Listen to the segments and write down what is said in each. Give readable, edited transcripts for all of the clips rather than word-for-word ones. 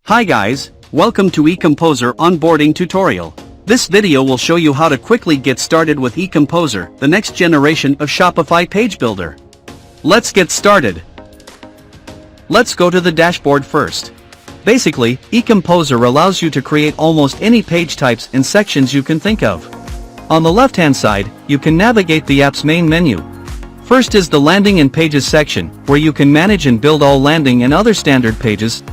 Hi guys, welcome to EComposer onboarding tutorial. This video will show you how to quickly get started with EComposer, the next generation of Shopify page builder. Let's get started. Let's go to the dashboard first. Basically, EComposer allows you to create almost any page types and sections you can think of. On the left-hand side, you can navigate the app's main menu. First is the Landing and Pages section, where you can manage and build all landing and other standard pages,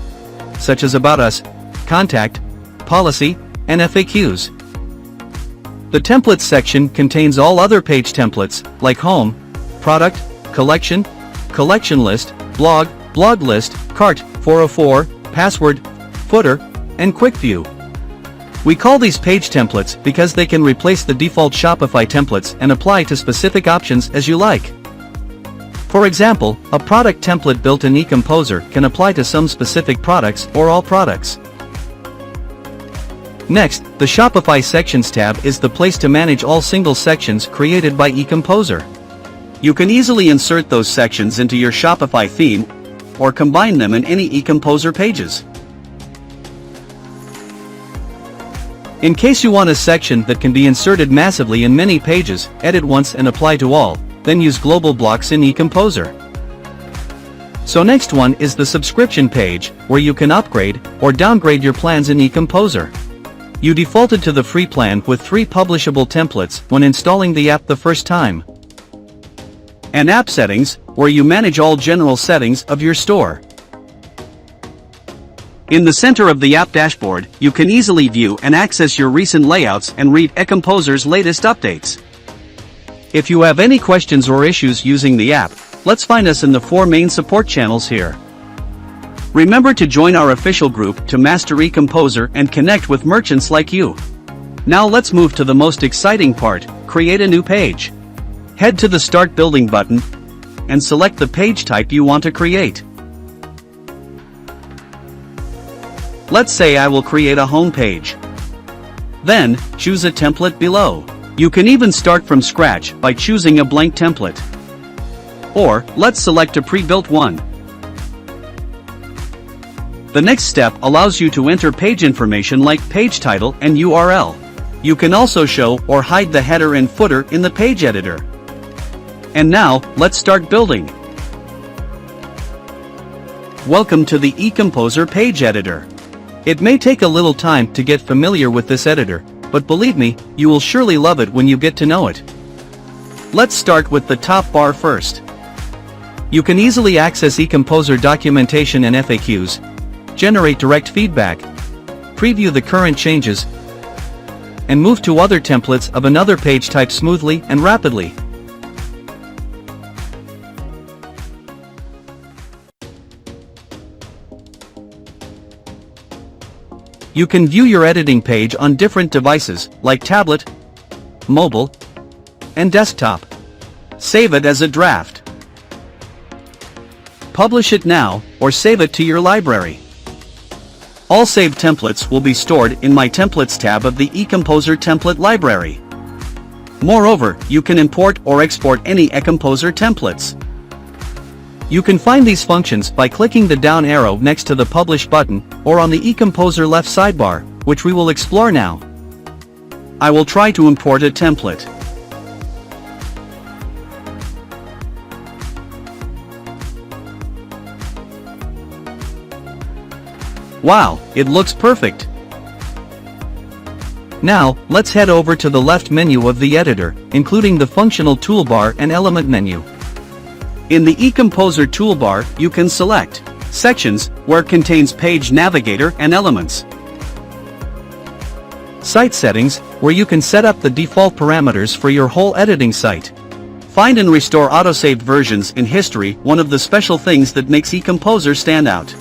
such as About Us, Contact, Policy, and FAQs. The Templates section contains all other page templates, like Home, Product, Collection, Collection List, Blog, Blog List, Cart, 404, Password, Footer, and Quick View. We call these page templates because they can replace the default Shopify templates and apply to specific options as you like. For example, a product template built in EComposer can apply to some specific products or all products. Next, the Shopify Sections tab is the place to manage all single sections created by EComposer. You can easily insert those sections into your Shopify theme, or combine them in any EComposer pages. In case you want a section that can be inserted massively in many pages, edit once and apply to all, then use global blocks in EComposer. So next one is the subscription page, where you can upgrade or downgrade your plans in EComposer. You defaulted to the free plan with 3 publishable templates when installing the app the first time. And App Settings, where you manage all general settings of your store. In the center of the app dashboard, you can easily view and access your recent layouts and read EComposer's latest updates. If you have any questions or issues using the app, let's find us in the 4 main support channels here. Remember to join our official group to master EComposer and connect with merchants like you. Now let's move to the most exciting part, create a new page. Head to the Start Building button and select the page type you want to create. Let's say I will create a home page. Then, choose a template below. You can even start from scratch by choosing a blank template. Or, let's select a pre-built one. The next step allows you to enter page information like page title and URL. You can also show or hide the header and footer in the page editor. And now, let's start building. Welcome to the EComposer page editor. It may take a little time to get familiar with this editor, but believe me, you will surely love it when you get to know it. Let's start with the top bar first. You can easily access EComposer documentation and FAQs, generate direct feedback, preview the current changes, and move to other templates of another page type smoothly and rapidly. You can view your editing page on different devices, like tablet, mobile, and desktop. Save it as a draft. Publish it now, or save it to your library. All saved templates will be stored in My Templates tab of the EComposer template library. Moreover, you can import or export any EComposer templates. You can find these functions by clicking the down arrow next to the Publish button, or on the EComposer left sidebar, which we will explore now. I will try to import a template. Wow, it looks perfect! Now, let's head over to the left menu of the editor, including the functional toolbar and element menu. In the EComposer toolbar, you can select Sections, where contains Page Navigator and Elements. Site Settings, where you can set up the default parameters for your whole editing site. Find and restore autosaved versions in History, one of the special things that makes EComposer stand out.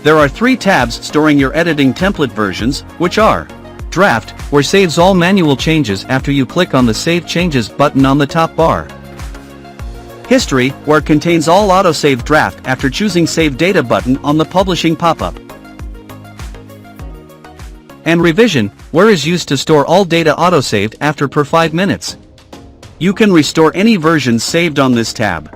There are 3 tabs storing your editing template versions, which are Draft, where saves all manual changes after you click on the Save Changes button on the top bar. History, where contains all autosave draft after choosing Save Data button on the publishing pop-up. And Revision, where is used to store all data autosaved after per 5 minutes. You can restore any versions saved on this tab.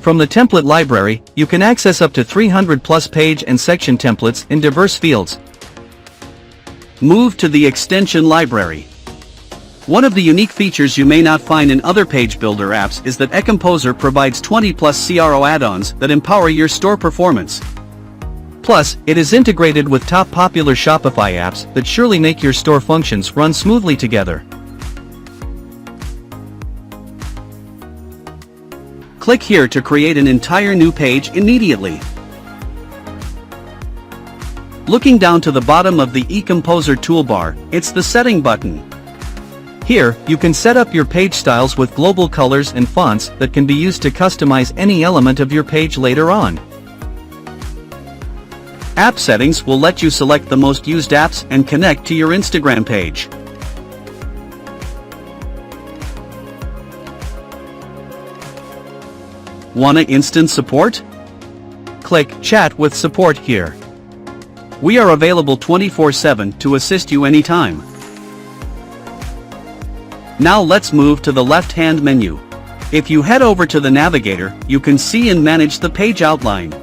From the template library, you can access up to 300 plus page and section templates in diverse fields. Move to the extension library. One of the unique features you may not find in other page builder apps is that EComposer provides 20 plus CRO add-ons that empower your store performance. Plus, it is integrated with top popular Shopify apps that surely make your store functions run smoothly together. Click here to create an entire new page immediately. Looking down to the bottom of the EComposer toolbar, it's the Setting button. Here, you can set up your page styles with global colors and fonts that can be used to customize any element of your page later on. App settings will let you select the most used apps and connect to your Instagram page. Want instant support? Click Chat with Support here. We are available 24/7 to assist you anytime. Now let's move to the left-hand menu. If you head over to the navigator, you can see and manage the page outline.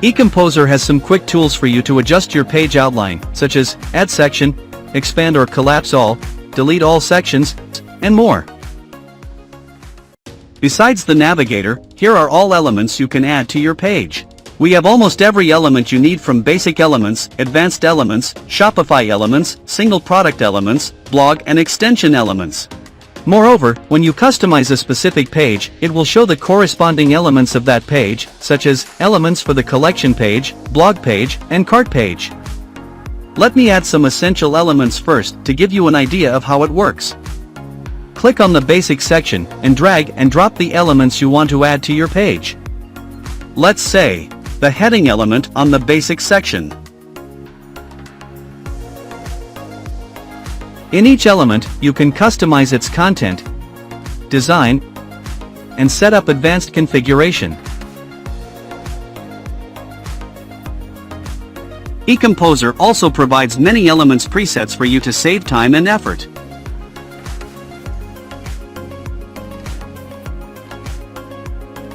EComposer has some quick tools for you to adjust your page outline, such as Add Section, Expand or Collapse All, Delete All Sections, and more. Besides the navigator, here are all elements you can add to your page. We have almost every element you need, from basic elements, advanced elements, Shopify elements, single product elements, blog and extension elements. Moreover, when you customize a specific page, it will show the corresponding elements of that page, such as elements for the collection page, blog page, and cart page. Let me add some essential elements first to give you an idea of how it works. Click on the Basic section and drag and drop the elements you want to add to your page. Let's say, the heading element on the Basic section. In each element, you can customize its content, design, and set up advanced configuration. EComposer also provides many elements presets for you to save time and effort.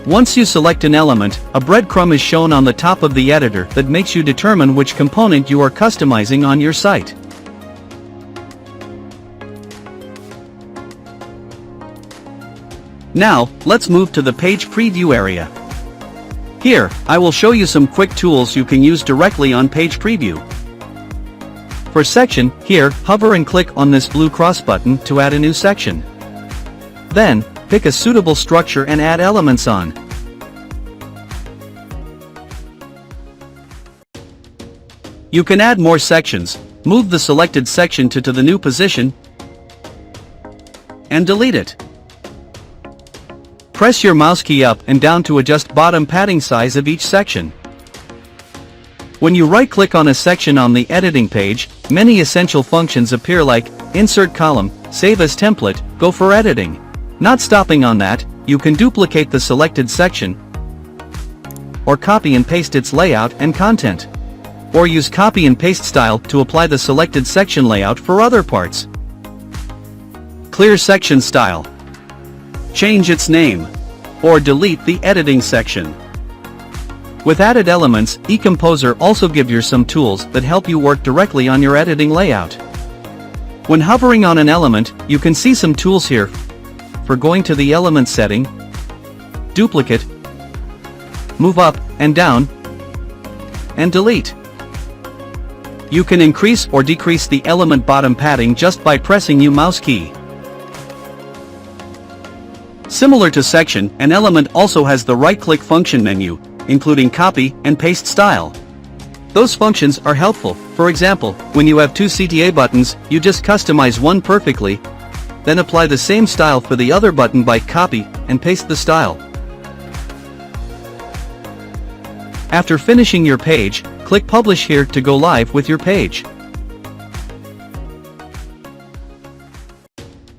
Once you select an element, a breadcrumb is shown on the top of the editor that makes you determine which component you are customizing on your site. Now, let's move to the page preview area. Here, I will show you some quick tools you can use directly on page preview. For section, here, hover and click on this blue cross button to add a new section. Then, pick a suitable structure and add elements on. You can add more sections, move the selected section to the new position, and delete it. Press your mouse key up and down to adjust bottom padding size of each section. When you right-click on a section on the editing page, many essential functions appear, like Insert Column, Save as Template, Go for Editing. Not stopping on that, you can duplicate the selected section, or copy and paste its layout and content. Or use copy and paste style to apply the selected section layout for other parts. Clear section style. Change its name. Or delete the editing section. With added elements, EComposer also gives you some tools that help you work directly on your editing layout. When hovering on an element, you can see some tools here for going to the element setting, duplicate, move up and down, and delete. You can increase or decrease the element bottom padding just by pressing your mouse key. Similar to section, an element also has the right-click function menu, including copy and paste style. Those functions are helpful. For example, when you have two CTA buttons, you just customize one perfectly, then apply the same style for the other button by copy and paste the style. After finishing your page, click Publish here to go live with your page.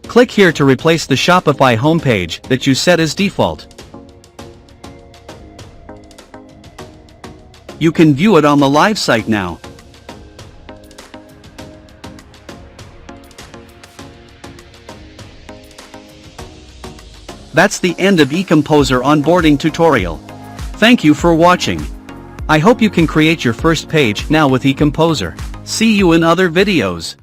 Click here to replace the Shopify homepage that you set as default. You can view it on the live site now. That's the end of EComposer onboarding tutorial. Thank you for watching. I hope you can create your first page now with EComposer. See you in other videos.